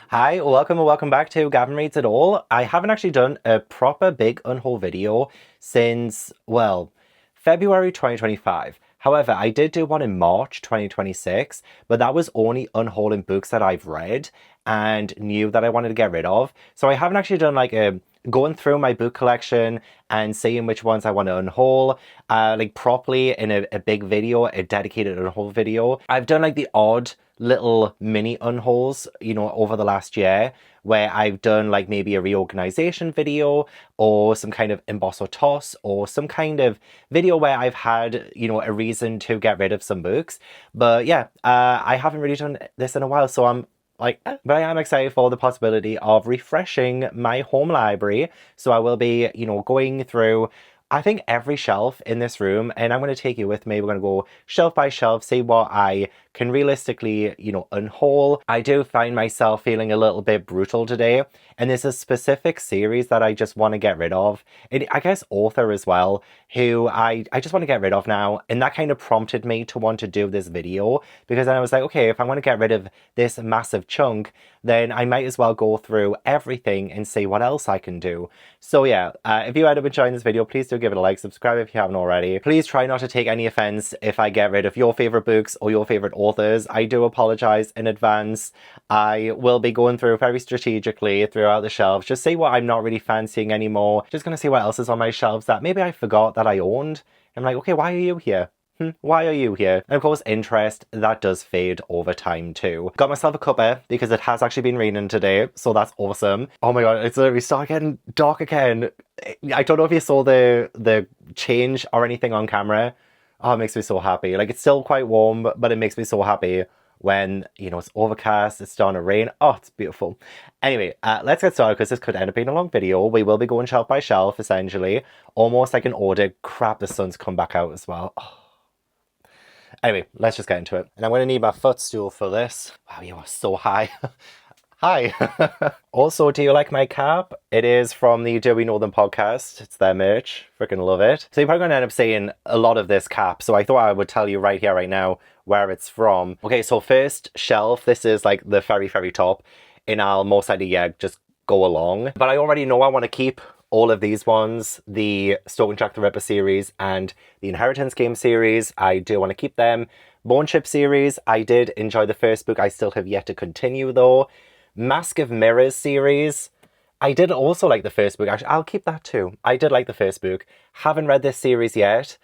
Hi, welcome and welcome back to Gavin Reads It All. I haven't actually done a proper big Unhaul video since, well, February 2025. However, I did do one in March 2026, but that was only unhauling books that I've read and knew that I wanted to get rid of. So I haven't actually done like a going through my book collection and seeing which ones I want to unhaul, like properly in a big video, a dedicated unhaul video. I've done like the odd little mini unhauls, over the last year where I've done like maybe a reorganization video or some kind of emboss or toss or some kind of video where I've had, a reason to get rid of some books. But yeah, I haven't really done this in a while, so but I am excited for the possibility of refreshing my home library. So I will be, going through, I think, every shelf in this room, and I'm going to take you with me. We're going to go shelf by shelf, see what I can realistically, unhaul. I do find myself feeling a little bit brutal today, and there's a specific series that I just want to get rid of. I guess author as well, who I just want to get rid of now, and that kind of prompted me to want to do this video, because then I was like, okay, if I want to get rid of this massive chunk, then I might as well go through everything and see what else I can do. So yeah, if you end up enjoying this video, please do give it a like, subscribe if you haven't already. Please try not to take any offense if I get rid of your favorite books or your favorite authors. I do apologize in advance. I will be going through very strategically throughout the shelves, just see what I'm not really fancying anymore. Just gonna see what else is on my shelves that maybe I forgot that I owned. I'm like, okay, why are you here? Why are you here? And of course, interest, that does fade over time too. Got myself a cuppa because it has actually been raining today, so that's awesome. Oh my god, it's literally started getting dark again. I don't know if you saw the change or anything on camera. Oh, it makes me so happy. Like, it's still quite warm, but it makes me so happy when, it's overcast, it's starting to rain. Oh, it's beautiful. Anyway, let's get started because this could end up being a long video. We will be going shelf by shelf, essentially. Almost like an order. Crap, the sun's come back out as well. Oh. Anyway, let's just get into it. And I'm going to need my footstool for this. Wow, you are so high. Hi. Also, do you like my cap? It is from the Do We Know Them podcast. It's their merch. Freaking love it. So you're probably going to end up seeing a lot of this cap. So I thought I would tell you right here, right now, where it's from. Okay, so first shelf. This is like the very, very top. And I'll most likely, just go along. But I already know I want to keep all of these ones, the Stalk and Jack the Ripper series and the Inheritance Game series. I do want to keep them. Bone Chip series, I did enjoy the first book. I still have yet to continue though. Mask of Mirrors series, I did also like the first book. Actually, I'll keep that too. I did like the first book. Haven't read this series yet.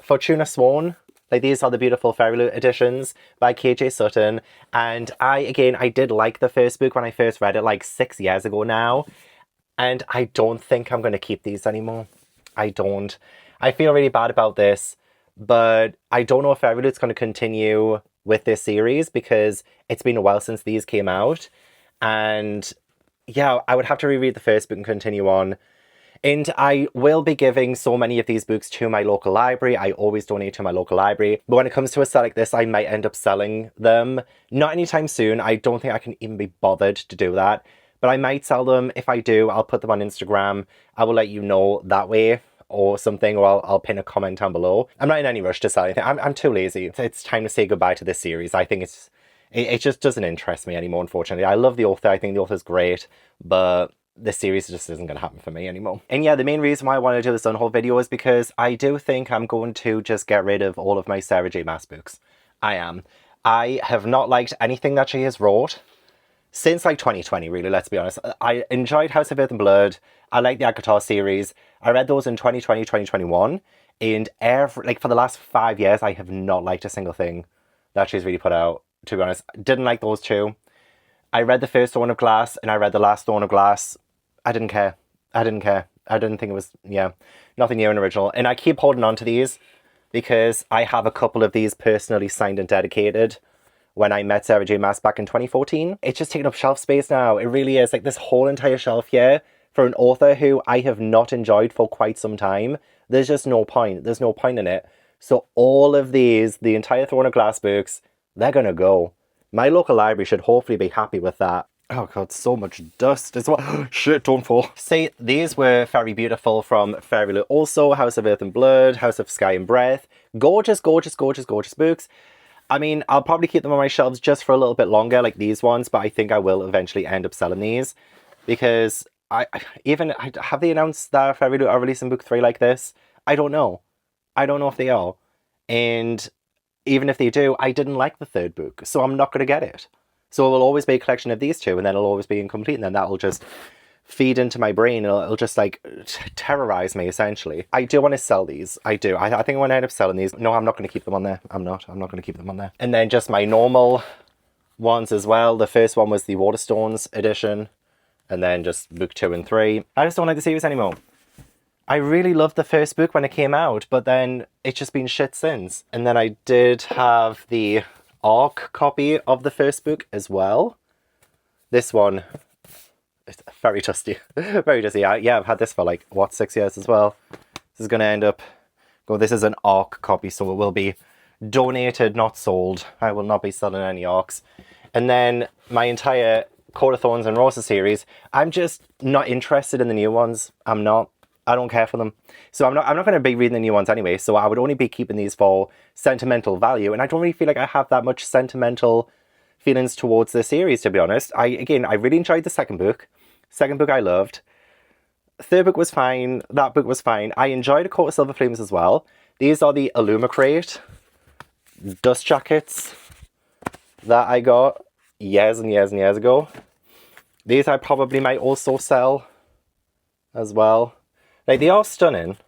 Fortuna Sworn, like these are the beautiful Fairy Loot editions by KJ Sutton. And I did like the first book when I first read it like 6 years ago now. And I don't think I'm going to keep these anymore. I don't. I feel really bad about this, but I don't know if Fairy Loot's going to continue with this series because it's been a while since these came out. And yeah, I would have to reread the first book and continue on. And I will be giving so many of these books to my local library. I always donate to my local library. But when it comes to a set like this, I might end up selling them. Not anytime soon. I don't think I can even be bothered to do that. But I might sell them. If I do, I'll put them on Instagram. I will let you know that way or something, or I'll pin a comment down below. I'm not in any rush to sell anything. I'm too lazy. It's time to say goodbye to this series. I think it just doesn't interest me anymore, unfortunately. I love the author. I think the author's great, but this series just isn't going to happen for me anymore. And yeah, the main reason why I want to do this unhaul video is because I do think I'm going to just get rid of all of my Sarah J Maas books. I am. I have not liked anything that she has wrote since like 2020, really, let's be honest. I enjoyed House of Earth and Blood. I like the Akatar series. I read those in 2020, 2021. And for the last 5 years, I have not liked a single thing that she's really put out, to be honest. Didn't like those two. I read the first Throne of Glass and I read the last Throne of Glass. I didn't care. I didn't think it was, nothing new and original. And I keep holding on to these because I have a couple of these personally signed and dedicated when I met Sarah J Maas back in 2014. It's just taking up shelf space now. It really is. Like, this whole entire shelf here for an author who I have not enjoyed for quite some time. There's just no point. There's no point in it. So all of these, the entire Throne of Glass books, they're gonna go. My local library should hopefully be happy with that. Oh god, so much dust as well. Shit, don't fall. See, these were very beautiful from Fairy Loot. Also, House of Earth and Blood, House of Sky and Breath. Gorgeous, gorgeous, gorgeous, gorgeous books. I mean, I'll probably keep them on my shelves just for a little bit longer, like these ones, but I think I will eventually end up selling these because have they announced that if I are releasing book 3 like this? I don't know. I don't know if they are. And even if they do, I didn't like the third book, so I'm not going to get it. So it will always be a collection of these two, and then it'll always be incomplete, and then that'll just feed into my brain, and it'll just like terrorize me essentially. I do want to sell these. I do. I think I want to end up selling these. No, I'm not going to keep them on there. I'm not going to keep them on there. And then just my normal ones as well. The first one was the Waterstones edition, and then just book 2 and 3. I just don't like the series anymore. I really loved the first book when it came out, but then it's just been shit since. And then I did have the ARC copy of the first book as well. This one, it's very dusty. Very dusty. Yeah, I've had this for like, what, 6 years as well. This is going to end up... Well, this is an ARC copy, so it will be donated, not sold. I will not be selling any ARCs. And then my entire Court of Thorns and Roses series, I'm just not interested in the new ones. I'm not. I don't care for them. So I'm not going to be reading the new ones anyway, so I would only be keeping these for sentimental value, and I don't really feel like I have that much sentimental feelings towards the series, to be honest. I really enjoyed the second book. Second book I loved. Third book was fine. That book was fine. I enjoyed A Court of Silver Flames as well. These are the Illumicrate dust jackets that I got years and years and years ago. These I probably might also sell as well. Like, they are stunning.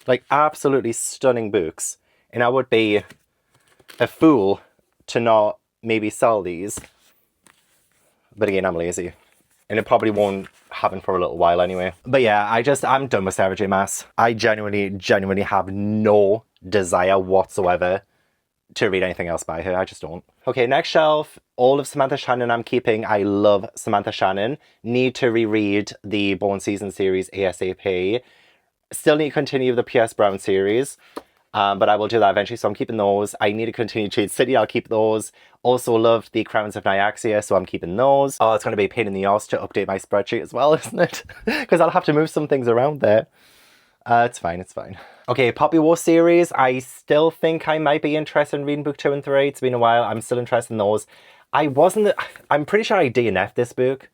Like, absolutely stunning books. And I would be a fool to not maybe sell these. But again, I'm lazy. And it probably won't happen for a little while anyway. But yeah, I'm done with Sarah J. Maas. I genuinely have no desire whatsoever to read anything else by her. I just don't. Okay, next shelf. All of Samantha Shannon I'm keeping. I love Samantha Shannon. Need to reread the Born Season series ASAP. Still need to continue the P.S. Brown series. But I will do that eventually, so I'm keeping those. I need to continue Jade City, I'll keep those. Also loved the Crowns of Nyaxia, so I'm keeping those. Oh, it's going to be a pain in the arse to update my spreadsheet as well, isn't it? Because I'll have to move some things around there. It's fine, it's fine. Okay, Poppy War series. I still think I might be interested in reading book 2 and 3. It's been a while. I'm still interested in those. I'm pretty sure I DNF'd this book.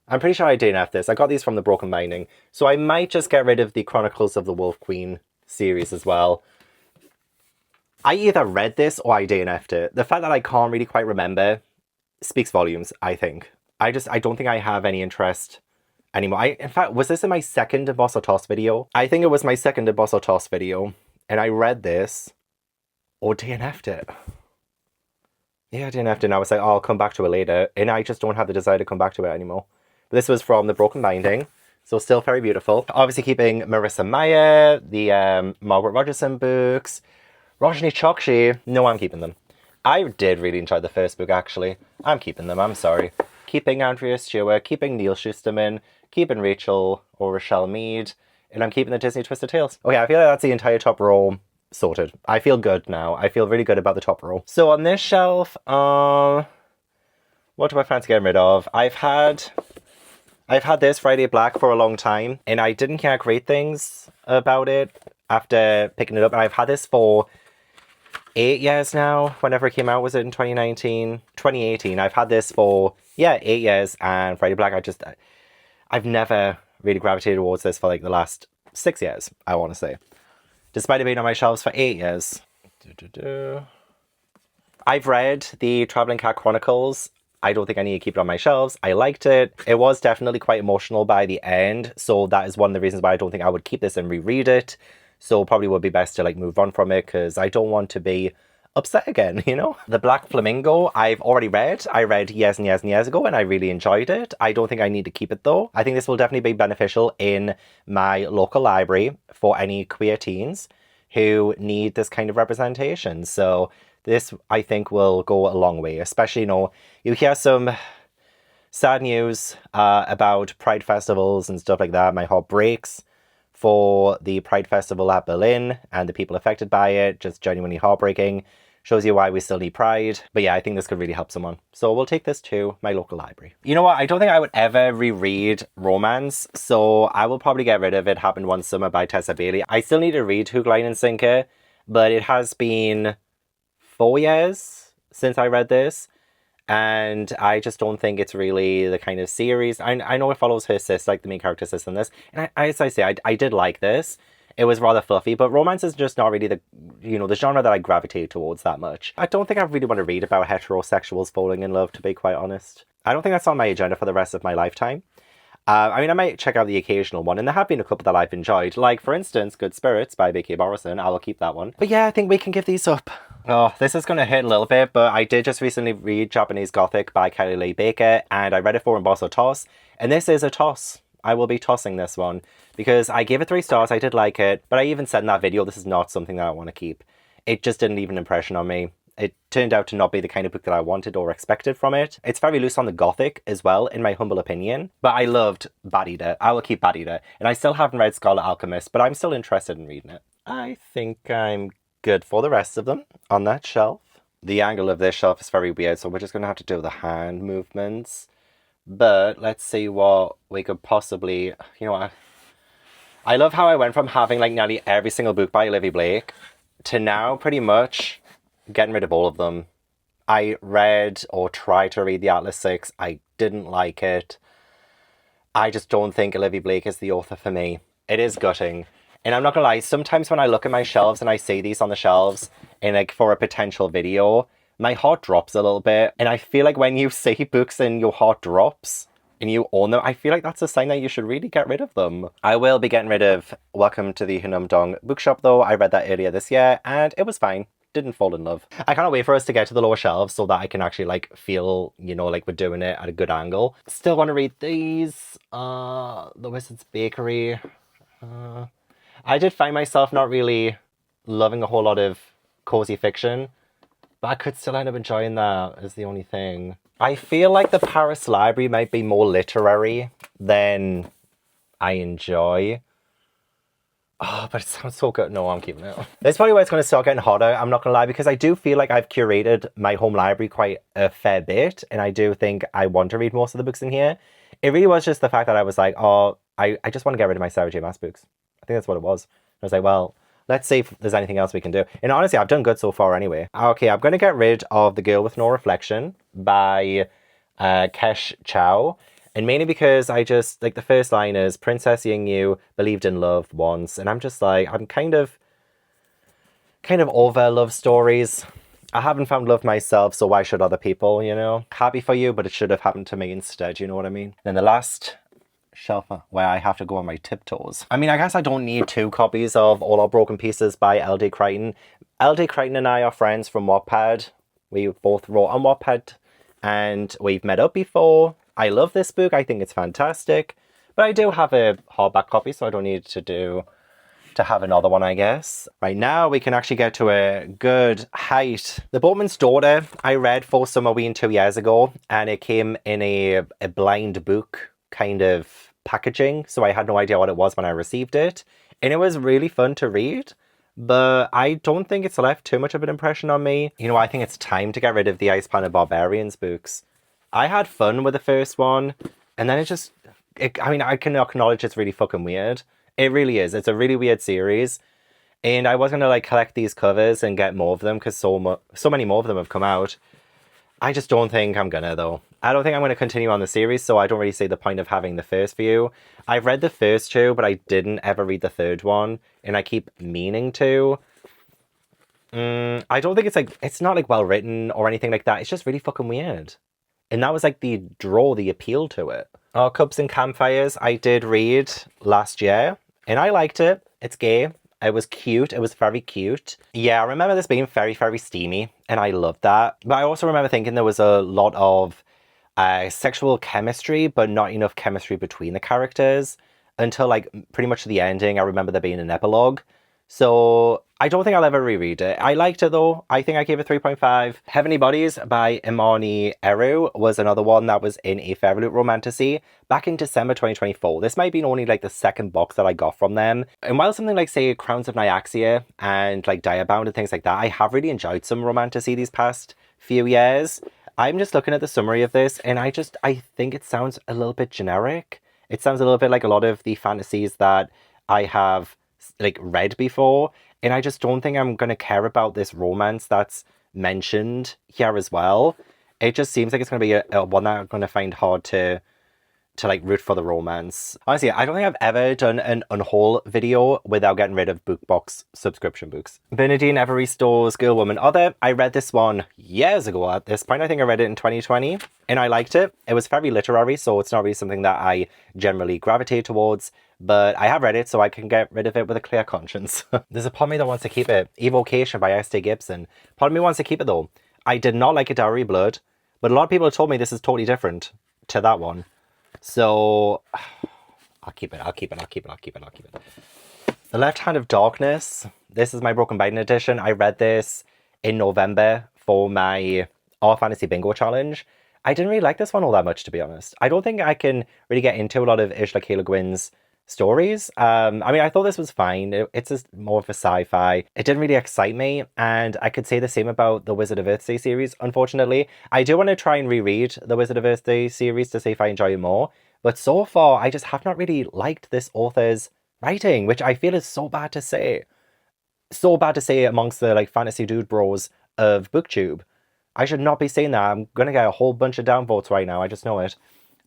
I'm pretty sure I DNF'd this. I got these from the Broken Binding. So I might just get rid of the Chronicles of the Wolf Queen series as well. I either read this or I DNF'd it. The fact that I can't really quite remember speaks volumes, I think. I don't think I have any interest anymore. In fact, was this in my second Boss or Toss video? I think it was my second Boss or Toss video. And I read this or DNF'd it. Yeah, I DNF'd it and I was like, oh, I'll come back to it later. And I just don't have the desire to come back to it anymore. But this was from the Broken Binding. So still very beautiful. Obviously keeping Marissa Meyer, the Margaret Rogerson books. Rajni Chokshi, no, I'm keeping them. I did really enjoy the first book, actually. I'm keeping them, I'm sorry. Keeping Andrea Stewart, keeping Neil Schusterman, keeping Rachel or Rochelle Mead, and I'm keeping the Disney Twisted Tales. Okay, I feel like that's the entire top row sorted. I feel good now. I feel really good about the top row. So on this shelf, what do I fancy getting rid of? I've had this Friday Black for a long time, and I didn't hear great things about it after picking it up, and I've had this for 8 years now. Whenever it came out, was it in 2019? 2018. I've had this for, 8 years, and Friday Black, I've never really gravitated towards this for like the last 6 years, I want to say. Despite it being on my shelves for 8 years. I've read the Traveling Cat Chronicles. I don't think I need to keep it on my shelves. I liked it. It was definitely quite emotional by the end, so that is one of the reasons why I don't think I would keep this and reread it. So probably would be best to like move on from it because I don't want to be upset again, you know? The Black Flamingo, I've already read. I read years and years and years ago and I really enjoyed it. I don't think I need to keep it though. I think this will definitely be beneficial in my local library for any queer teens who need this kind of representation. So this, I think, will go a long way, especially, you know, you hear some sad news about Pride festivals and stuff like that. My heart breaks for the Pride Festival at Berlin and the people affected by it. Just genuinely heartbreaking. Shows you why we still need Pride. But yeah, I think this could really help someone. So we'll take this to my local library. You know what? I don't think I would ever reread Romance. So I will probably get rid of It Happened One Summer by Tessa Bailey. I still need to read Hook, Line and Sinker. But it has been 4 years since I read this. And I just don't think it's really the kind of series. I know it follows her sis, like the main character sis in this. And as I say, I did like this. It was rather fluffy, but romance is just not really the genre that I gravitate towards that much. I don't think I really want to read about heterosexuals falling in love, to be quite honest. I don't think that's on my agenda for the rest of my lifetime. I mean, I might check out the occasional one, and there have been a couple that I've enjoyed. Like, for instance, Good Spirits by Vicky Morrison. I will keep that one. But yeah, I think we can give these up. Oh, this is going to hit a little bit, but I did just recently read Japanese Gothic by Kelly Lee Baker, and I read it for Embosso Toss, and this is a toss. I will be tossing this one, because I gave it 3 stars, I did like it, but I even said in that video this is not something that I want to keep. It just didn't leave an impression on me. It turned out to not be the kind of book that I wanted or expected from it. It's very loose on the Gothic as well, in my humble opinion. But I loved Bad Eater. I will keep Bad Eater. And I still haven't read Scarlet Alchemist, but I'm still interested in reading it. I think I'm good for the rest of them on that shelf. The angle of this shelf is very weird, so we're just going to have to do the hand movements. But let's see what we could possibly... You know what? I love how I went from having like nearly every single book by Olivia Blake to now pretty much getting rid of all of them. I read or tried to read the Atlas 6. I didn't like it. I just don't think Olivia Blake is the author for me. It is gutting. And I'm not gonna lie, sometimes when I look at my shelves and I see these on the shelves in like for a potential video, my heart drops a little bit. And I feel like when you see books and your heart drops and you own them, I feel like that's a sign that you should really get rid of them. I will be getting rid of Welcome to the Hunum Dong bookshop though. I read that earlier this year and it was fine. Didn't fall in love. I can't wait for us to get to the lower shelves so that I can actually like feel, you know, like we're doing it at a good angle. Still want to read these. The Wizard's Bakery. I did find myself not really loving a whole lot of cozy fiction, but I could still end up enjoying that is the only thing. I feel like the Paris Library might be more literary than I enjoy. Oh, but it sounds so good. No, I'm keeping it. This is probably where it's going to start getting hotter, I'm not going to lie, because I do feel like I've curated my home library quite a fair bit, and I do think I want to read most of the books in here. It really was just the fact that I was like, oh, I just want to get rid of my Sarah J Maas books. I think that's what it was. I was like, well, let's see if there's anything else we can do. And honestly, I've done good so far anyway. Okay, I'm going to get rid of The Girl with No Reflection by Kesh Chow. And mainly because I just, like, the first line is, Princess Ying Yu believed in love once. And I'm just like, I'm kind of over love stories. I haven't found love myself, so why should other people, you know? Happy for you, but it should have happened to me instead, you know what I mean? And the last shelf where I have to go on my tiptoes. I mean, I guess I don't need 2 copies of All Our Broken Pieces by L.D. Crichton. L.D. Crichton and I are friends from Wattpad. We both wrote on Wattpad, and we've met up before. I love this book. I think it's fantastic. But I do have a hardback copy, so I don't need to have another one, I guess. Right now, we can actually get to a good height. The Boatman's Daughter, I read for Summerween 2 years ago, and it came in a blind book kind of packaging, so I had no idea what it was when I received it. And it was really fun to read, but I don't think it's left too much of an impression on me. You know, I think it's time to get rid of the Ice Planet Barbarians books. I had fun with the first one, and then I mean, I can acknowledge it's really fucking weird. It really is. It's a really weird series, and I was going to like collect these covers and get more of them because so many more of them have come out. I just don't think I'm gonna, though. I don't think I'm going to continue on the series, so I don't really see the point of having the first few. I've read the first 2, but I didn't ever read the third one, and I keep meaning to. I don't think it's not like well written or anything like that. It's just really fucking weird. And that was like the appeal to it. Oh, Cups and Campfires, I did read last year, and I liked it. It's gay. It was cute. It was very cute. Yeah, I remember this being very, very steamy, and I loved that. But I also remember thinking there was a lot of sexual chemistry, but not enough chemistry between the characters until like pretty much the ending. I remember there being an epilogue. So I don't think I'll ever reread it. I liked it though. I think I gave it 3.5. Heavenly Bodies by Imani Eru was another one that was in a Fairy Loot Romantasy back in December 2024. This might have been only like the second box that I got from them. And while something like say Crowns of Nyaxia and like Diabound and things like that, I have really enjoyed some Romantasy these past few years. I'm just looking at the summary of this and I think it sounds a little bit generic. It sounds a little bit like a lot of the fantasies that I have like read before, and I just don't think I'm gonna care about this romance that's mentioned here as well. It just seems like it's going to be a one that I'm going to find hard to like root for the romance. Honestly, I don't think I've ever done an Unhaul video without getting rid of BookBox subscription books. Bernadine Evaristo's Girl, Woman, Other. I read this one years ago at this point. I think I read it in 2020 and I liked it. It was very literary, so it's not really something that I generally gravitate towards, but I have read it so I can get rid of it with a clear conscience. There's a part of me that wants to keep it. Evocation by S.T. Gibson. Part of me wants to keep it though. I did not like A Dowry Blood, but a lot of people have told me this is totally different to that one. So, I'll keep it. The Left Hand of Darkness. This is my Broken Biden edition. I read this in November for my Our Fantasy Bingo Challenge. I didn't really like this one all that much, to be honest. I don't think I can really get into a lot of Ursula K. Le Guin's stories. I mean, I thought this was fine. It's just more of a sci-fi. It didn't really excite me, and I could say the same about the Wizard of Earthsea series, unfortunately. I do want to try and reread the Wizard of Earthsea series to see if I enjoy it more, but so far, I just have not really liked this author's writing, which I feel is so bad to say. So bad to say amongst the like fantasy dude bros of BookTube. I should not be saying that. I'm gonna get a whole bunch of downvotes right now, I just know it.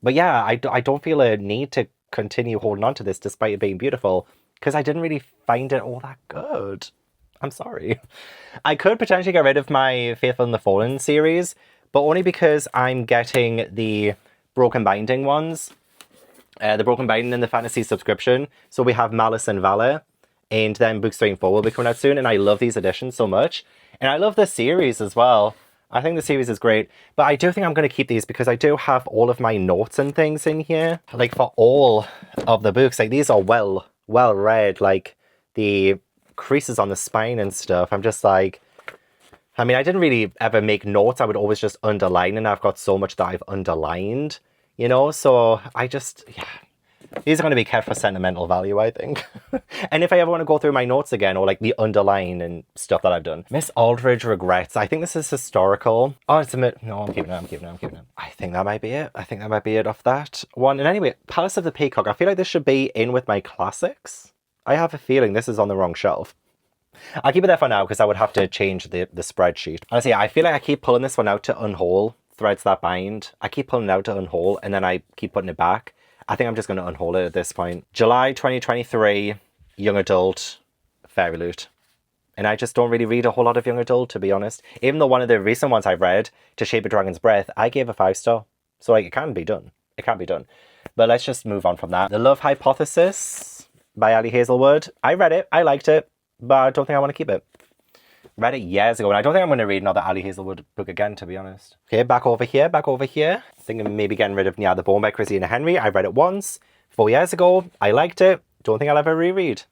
But yeah, I don't feel a need to continue holding on to this despite it being beautiful, because I didn't really find it all that good. I'm sorry. I could potentially get rid of my Faithful and the Fallen series, but only because I'm getting the Broken Binding ones. The Broken Binding and the Fantasy subscription. So we have Malice and Valor, and then Books 3 and 4 will be coming out soon, and I love these editions so much. And I love the series as well. I think the series is great, but I do think I'm going to keep these because I do have all of my notes and things in here. Like for all of the books, like these are well read, like the creases on the spine and stuff. I'm just like, I mean, I didn't really ever make notes. I would always just underline, and I've got so much that I've underlined, you know? So I just, yeah. These are going to be kept for sentimental value, I think. And if I ever want to go through my notes again, or like the underline and stuff that I've done. Miss Aldridge Regrets. I think this is historical. Oh, it's a bit... No, I'm keeping it. I think that might be it off that one. And anyway, Palace of the Peacock. I feel like this should be in with my classics. I have a feeling this is on the wrong shelf. I'll keep it there for now because I would have to change the spreadsheet. Honestly, I feel like I keep pulling this one out to Unhaul. Threads That Bind. I keep pulling it out to Unhaul and then I keep putting it back. I think I'm just going to unhaul it at this point. July 2023, young adult, Fairy Loot. And I just don't really read a whole lot of young adult, to be honest. Even though one of the recent ones I've read, To Shape a Dragon's Breath, I gave a 5-star. So like, it can be done. But let's just move on from that. The Love Hypothesis by Ali Hazelwood. I read it. I liked it. But I don't think I want to keep it. Read it years ago, and I don't think I'm going to read another Ali Hazelwood book again, to be honest. Okay, back over here. Thinking maybe getting rid of Nya the Bone by Christina Henry. I read it once, 4 years ago. I liked it. Don't think I'll ever reread.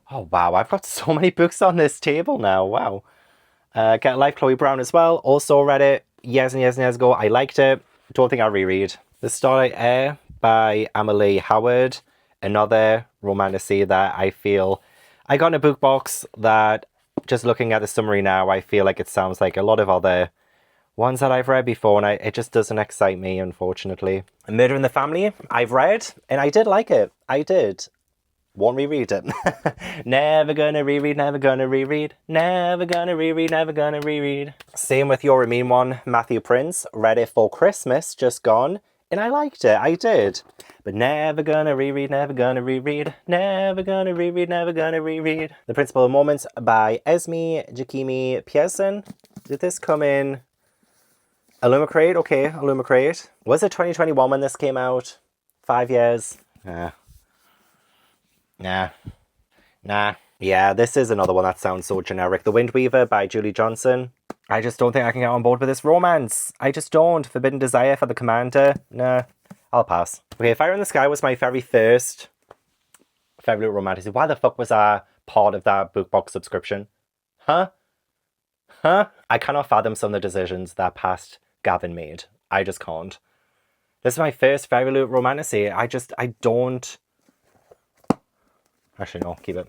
Oh, wow. I've got so many books on this table now. Wow. Get Life, Chloe Brown as well. Also read it years and years ago. I liked it. Don't think I'll reread. The Starlight Air by Amelie Howard. Another romantasy that I feel... I got in a book box that... Just looking at the summary now, I feel like it sounds like a lot of other ones that I've read before, and it just doesn't excite me, unfortunately. Murder in the Family, I've read, and I did like it. I did. Won't reread it. Never gonna reread. Same with Your Mean One, Matthew Prince. Read it for Christmas, just gone, and I liked it. I did. But never gonna reread. The Principle of Moments by Esme Jakimi Pearson. Did this come in Illumicrate? Okay, Illumicrate. Was it 2021 when this came out? 5 years? Nah. Yeah, this is another one that sounds so generic. The Wind Weaver by Julie Johnson. I just don't think I can get on board with this romance. I just don't. Forbidden Desire for the Commander. Nah. I'll pass. Okay, Fire in the Sky was my very first Fairy Romantasy. Why the fuck was I part of that book box subscription? Huh? I cannot fathom some of the decisions that past Gavin made. I just can't. This is my first Fairy Romantasy. I don't... Actually, no, keep it.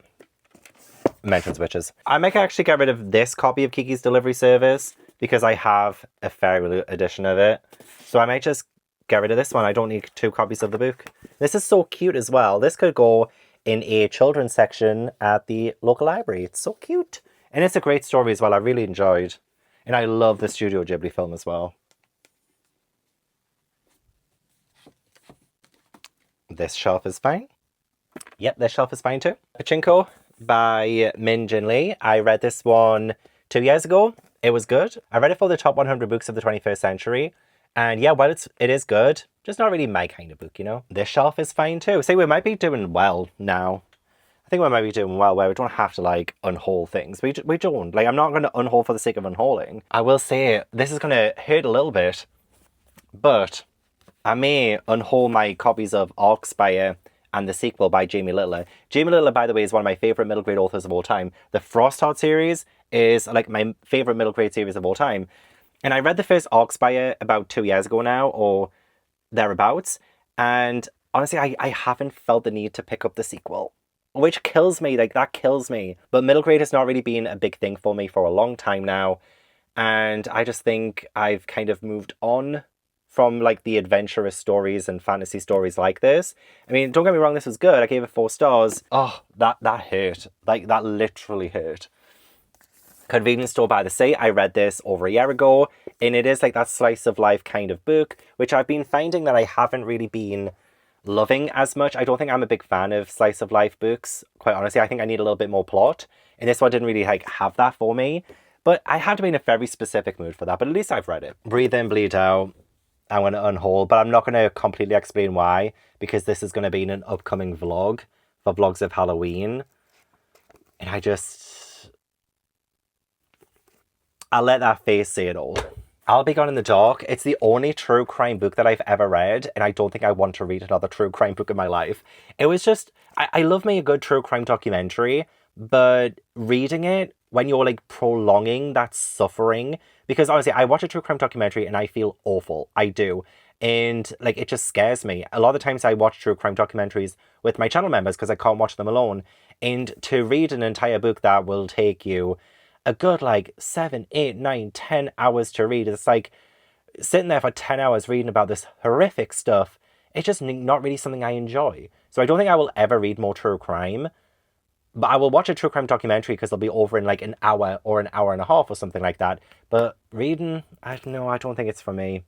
Mentions witches. I might actually get rid of this copy of Kiki's Delivery Service because I have a Fairy edition of it. So I might just get rid of this one. I don't need 2 copies of the book. This is so cute as well. This could go in a children's section at the local library. It's so cute. And it's a great story as well. I really enjoyed. And I love the Studio Ghibli film as well. This shelf is fine. Yep, this shelf is fine too. Pachinko by Min Jin Lee. I read this one 2 years ago. It was good. I read it for the top 100 books of the 21st century. And yeah, well, it is good. Just not really my kind of book, you know? This shelf is fine too. See, we might be doing well now. I think we might be doing well where we don't have to, like, unhaul things. We don't. Like, I'm not going to unhaul for the sake of unhauling. I will say, this is going to hurt a little bit, but I may unhaul my copies of Arcspire and the sequel by Jamie Littler. Jamie Littler, by the way, is one of my favourite middle grade authors of all time. The Frostheart series is, like, my favourite middle grade series of all time. And I read the first Arcspire about 2 years ago now, or thereabouts, and honestly, I haven't felt the need to pick up the sequel. Which kills me, like, that kills me. But middle grade has not really been a big thing for me for a long time now. And I just think I've kind of moved on from, like, the adventurous stories and fantasy stories like this. I mean, don't get me wrong, this was good. I gave it 4 stars. Oh, that hurt. Like, that literally hurt. Convenience Store by the Sea. I read this over a year ago. And it is, like, that slice of life kind of book, which I've been finding that I haven't really been loving as much. I don't think I'm a big fan of slice of life books, quite honestly. I think I need a little bit more plot, and this one didn't really, like, have that for me, but I had to be in a very specific mood for that. But at least I've read it. Breathe In, Bleed Out. I'm going to unhaul, but I'm not going to completely explain why, because this is going to be in an upcoming vlog for Vlogs of Halloween, and I'll let that face say it all. I'll Be Gone in the Dark. It's the only true crime book that I've ever read, and I don't think I want to read another true crime book in my life. It was just, I love me a good true crime documentary, but reading it when you're, like, prolonging that suffering, because honestly, I watch a true crime documentary and I feel awful. I do. And, like, it just scares me. A lot of the times I watch true crime documentaries with my channel members because I can't watch them alone. And to read an entire book that will take you a good, like, 7, 8, 9, 10 hours to read. It's like sitting there for 10 hours reading about this horrific stuff. It's just not really something I enjoy. So I don't think I will ever read more true crime. But I will watch a true crime documentary because they'll be over in, like, an hour or an hour and a half or something like that. But reading, I don't think it's for me.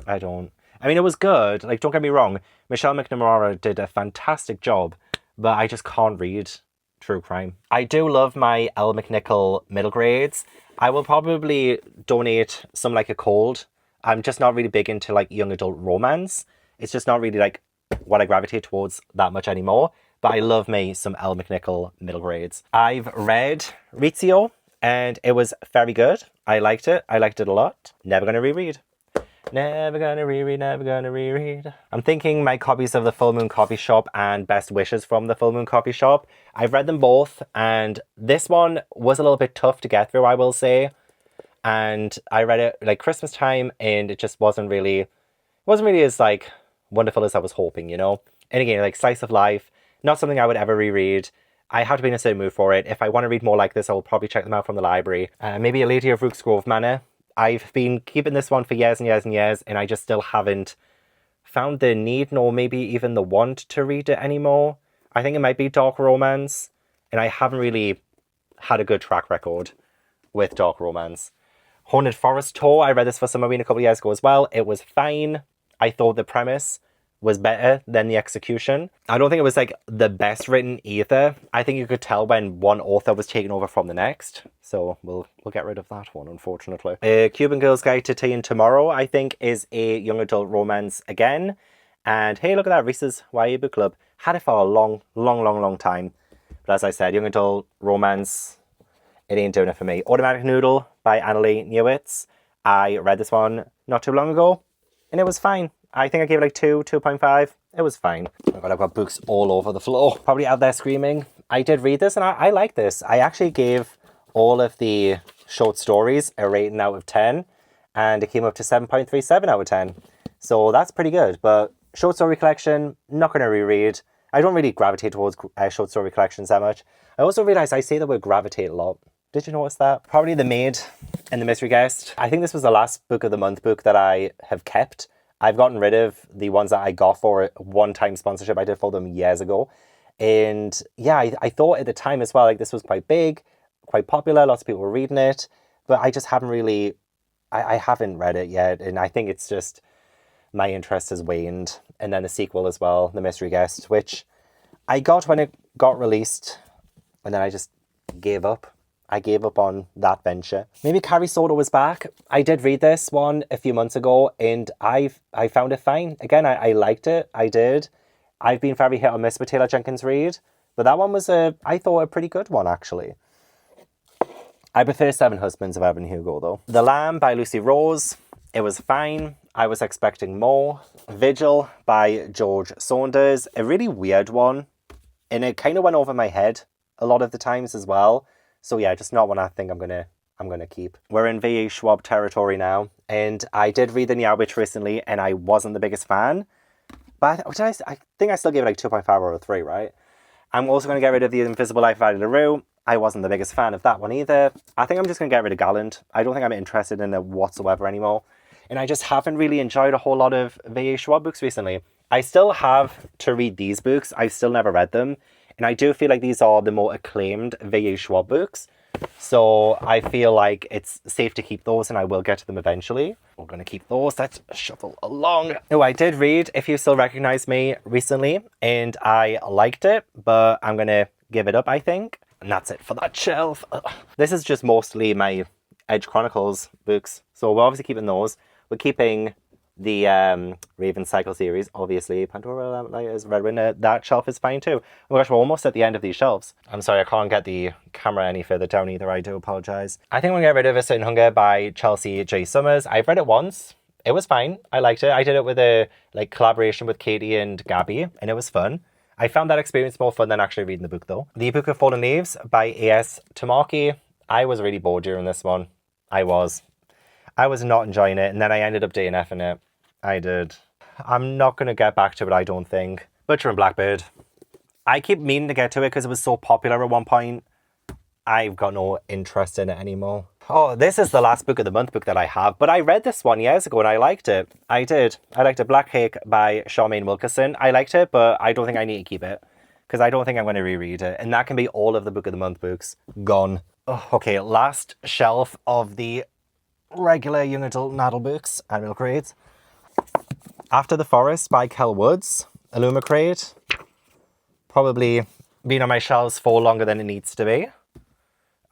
I don't. I mean, it was good. Like, don't get me wrong. Michelle McNamara did a fantastic job. But I just can't read true crime. I do love my Elle McNichol middle grades. I will probably donate some like a cold. I'm just not really big into, like, young adult romance. It's just not really, like, what I gravitate towards that much anymore. But I love me some Elle McNichol middle grades. I've read Rizzio and it was very good. I liked it. I liked it a lot. Never gonna reread. Never gonna reread, never gonna reread. I'm thinking my copies of The Full Moon Coffee Shop and Best Wishes from The Full Moon Coffee Shop. I've read them both, and this one was a little bit tough to get through, I will say. And I read it, like, Christmas time, and it just wasn't really as, like, wonderful as I was hoping, you know? And again, like, slice of life, not something I would ever reread. I have to be in a certain mood for it. If I want to read more like this, I will probably check them out from the library. Maybe A Lady of Rook's Grove Manor. I've been keeping this one for years and years and years, and I just still haven't found the need, nor maybe even the want to read it anymore. I think it might be dark romance, and I haven't really had a good track record with dark romance. Haunted Forest Tour, I read this for Summerween a couple of years ago as well. It was fine. I thought the premise was better than the execution. I don't think it was, like, the best written either. I think you could tell when one author was taken over from the next. So we'll get rid of that one, unfortunately. Cuban Girl's Guide to Tea and Tomorrow, I think, is a young adult romance again. And hey, look at that, Reese's YA Book Club. Had it for a long time. But as I said, young adult romance, it ain't doing it for me. Automatic Noodle by Annalee Newitz. I read this one not too long ago, and it was fine. I think I gave it like 2.5. It was fine. Oh my god, I've got books all over the floor. Probably out there screaming. I did read this and I like this. I actually gave all of the short stories a rating out of 10. And it came up to 7.37 out of 10. So that's pretty good. But short story collection, not going to reread. I don't really gravitate towards short story collections that much. I also realised I say the word gravitate a lot. Did you notice that? Probably The Maid and The Mystery Guest. I think this was the last book of the month book that I have kept. I've gotten rid of the ones that I got for a one-time sponsorship. I did for them years ago. And yeah, I thought at the time as well, like, this was quite big. quite popular. Lots of people were reading it, but I just haven't really, I haven't read it yet. And I think it's just my interest has waned. And then the sequel as well, The Mystery Guest, which I got when it got released, and then I just gave up. I gave up on that venture. Maybe Carrie Soto was back. I did read this one a few months ago, and I found it fine. Again, I liked it. I did. I've been very hit or miss with Taylor Jenkins Reid, but that one was I thought, a pretty good one, actually. I prefer Seven Husbands of Evelyn Hugo, though. The Lamb by Lucy Rose. It was fine. I was expecting more. Vigil by George Saunders. A really weird one. And it kind of went over my head a lot of the times as well. So yeah, just not one I think I'm gonna keep. We're in V.E. Schwab territory now. And I did read The Meow Witch recently, and I wasn't the biggest fan. But I think I still gave it like 2.5 out of 3, right? I'm also going to get rid of The Invisible Life of Addie LaRue. I wasn't the biggest fan of that one either. I think I'm just going to get rid of Gallant. I don't think I'm interested in it whatsoever anymore. And I just haven't really enjoyed a whole lot of V.A. Schwab books recently. I still have to read these books. I've still never read them. And I do feel like these are the more acclaimed V.A. Schwab books. So I feel like it's safe to keep those, and I will get to them eventually. We're going to keep those. Let's shuffle along. Oh, I did read If You Still Recognize Me recently, and I liked it, but I'm going to give it up, I think. And that's it for that shelf. Ugh. This is just mostly my Edge Chronicles books. So we're obviously keeping those. We're keeping the Raven Cycle series, obviously. Pandora Lighters, Red Winter. That shelf is fine too. Oh my gosh, we're almost at the end of these shelves. I'm sorry, I can't get the camera any further down either. I do apologize. I think I'm going to get rid of A Certain Hunger by Chelsea J. Summers. I've read it once. It was fine. I liked it. I did it with a collaboration with Katie and Gabby, and it was fun. I found that experience more fun than actually reading the book, though. The Book of Fallen Leaves by A.S. Tamaki. I was really bored during this one. I was not enjoying it, and then I ended up DNFing it. I did. I'm not going to get back to it, I don't think. Butcher and Blackbird. I keep meaning to get to it because it was so popular at one point. I've got no interest in it anymore. Oh, this is the last book of the month book that I have, but I read this one years ago and I liked it. I did. I liked it. Black Cake by Charmaine Wilkerson. I liked it, but I don't think I need to keep it because I don't think I'm going to reread it. And that can be all of the book of the month books gone. Oh, okay, last shelf of the regular young adult Nadal books and Milk Crate. After the Forest by Kel Woods. Illuma Crate. Probably been on my shelves for longer than it needs to be.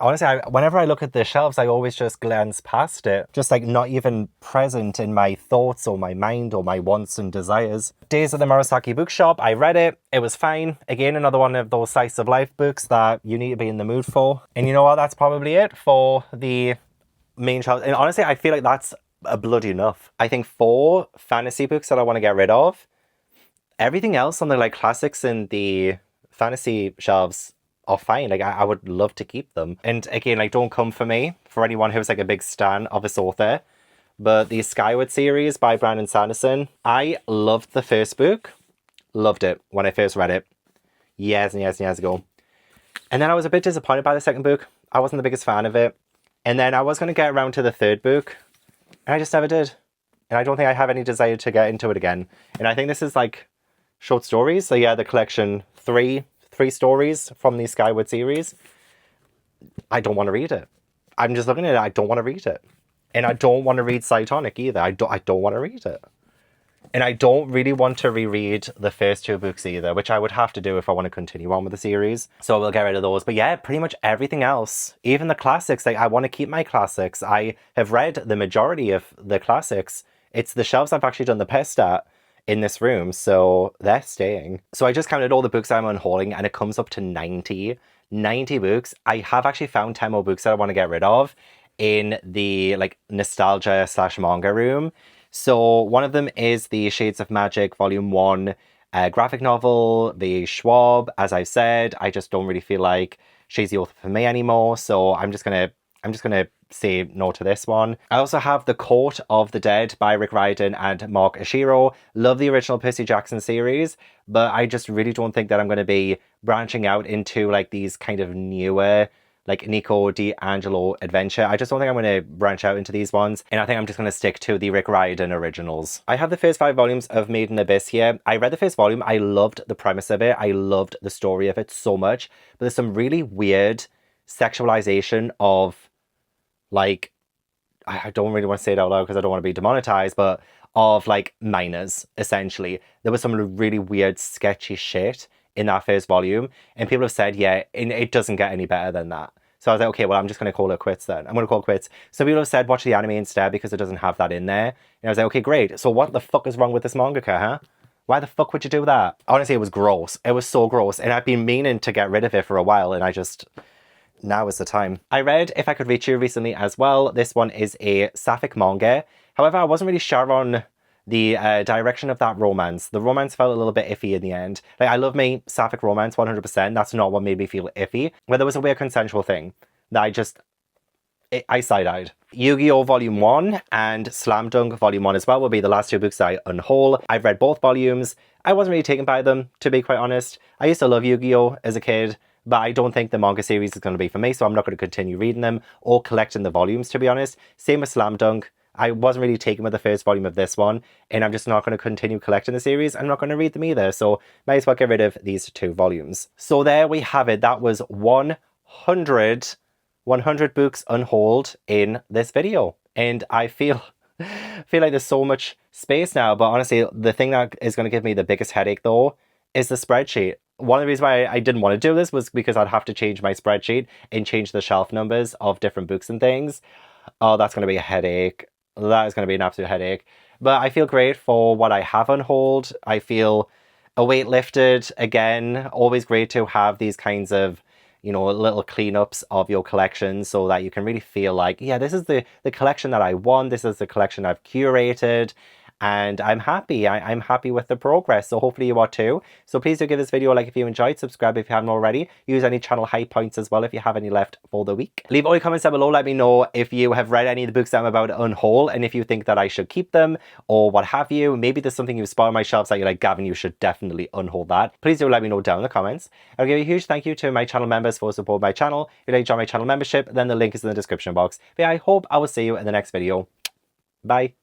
Honestly, whenever I look at the shelves, I always just glance past it. Just not even present in my thoughts or my mind or my wants and desires. Days at the Murasaki Bookshop. I read it. It was fine. Again, another one of those slice of life books that you need to be in the mood for. And you know what? That's probably it for the main shelf. And honestly, I feel like that's a bloody enough. I think 4 fantasy books that I want to get rid of. Everything else on the classics and the fantasy shelves are fine. I would love to keep them. And again, don't come for me, for anyone who's a big stan of this author. But the Skyward series by Brandon Sanderson, I loved the first book. Loved it when I first read it. Years and years and years ago. And then I was a bit disappointed by the second book. I wasn't the biggest fan of it. And then I was going to get around to the third book. And I just never did. And I don't think I have any desire to get into it again. And I think this is short stories. So yeah, the collection, three stories from the Skyward series. I don't want to read it. I'm just looking at it. I don't want to read it. And I don't want to read Cytonic either. I don't want to read it. And I don't really want to reread the first 2 books either, which I would have to do if I want to continue on with the series. So we'll get rid of those. But yeah, pretty much everything else, even the classics, I want to keep my classics. I have read the majority of the classics. It's the shelves I've actually done the best at in this room, so they're staying. So I just counted all the books I'm unhauling, and it comes up to 90 books. I have actually found 10 more books that I want to get rid of in the nostalgia / manga room. So one of them is the Shades of Magic Volume 1 graphic novel, the Schwab. As I've said, I just don't really feel like she's the author for me anymore, so I'm just gonna say no to this one. I also have The Court of the Dead by Rick Riordan and Mark Ashiro. Love the original Percy Jackson series, but I just really don't think that I'm going to be branching out into these kind of newer Nico D'Angelo adventure. I just don't think I'm going to branch out into these ones, and I think I'm just going to stick to the Rick Riordan originals. I have the first 5 volumes of Maiden Abyss here. I read the first volume. I loved the premise of it. I loved the story of it so much, but there's some really weird sexualization of, like, I don't really want to say it out loud because I don't want to be demonetized, but of like minors, essentially. There was some really weird, sketchy shit in that first volume, and people have said, yeah, it doesn't get any better than that. So I was like, okay, well, I'm just going to call it quits then. I'm going to call it quits. So people have said, watch the anime instead because it doesn't have that in there. And I was like, okay, great. So what the fuck is wrong with this mangaka, huh? Why the fuck would you do that? Honestly, it was gross. It was so gross. And I've been meaning to get rid of it for a while, and now is the time. I read If I Could Reach You recently as well. This one is a sapphic manga. However, I wasn't really sure on the direction of that romance. The romance felt a little bit iffy in the end. Like, I love me sapphic romance 100%. That's not what made me feel iffy. Where there was a weird consensual thing that I side-eyed. Yu-Gi-Oh! Volume 1 and Slam Dunk Volume 1 as well will be the last two books I unhaul. I've read both volumes. I wasn't really taken by them, to be quite honest. I used to love Yu-Gi-Oh! As a kid, but I don't think the manga series is going to be for me, so I'm not going to continue reading them or collecting the volumes, to be honest. Same with Slam Dunk. I wasn't really taken with the first volume of this one, and I'm just not going to continue collecting the series. I'm not going to read them either, so might as well get rid of these two volumes. So there we have it. That was 100 books unhauled in this video, and I feel like there's so much space now. But honestly, the thing that is going to give me the biggest headache though is the spreadsheet. One of the reasons why I didn't want to do this was because I'd have to change my spreadsheet and change the shelf numbers of different books and things. Oh, that's going to be a headache. That is going to be an absolute headache. But I feel great for what I have unhauled. I feel a weight lifted again. Always great to have these kinds of, you know, little cleanups of your collection so that you can really feel like, yeah, this is the collection that I want. This is the collection I've curated. And I'm happy. I'm happy with the progress. So hopefully you are too. So please do give this video a like if you enjoyed. Subscribe if you haven't already. Use any channel high points as well if you have any left for the week. Leave all your comments down below. Let me know if you have read any of the books that I'm about to unhaul and if you think that I should keep them or what have you. Maybe there's something you've spotted on my shelves that you're like, Gavin, you should definitely unhaul that. Please do let me know down in the comments. I'll give a huge thank you to my channel members for supporting my channel. If you'd like to join my channel membership, then the link is in the description box. But yeah, I hope I will see you in the next video. Bye.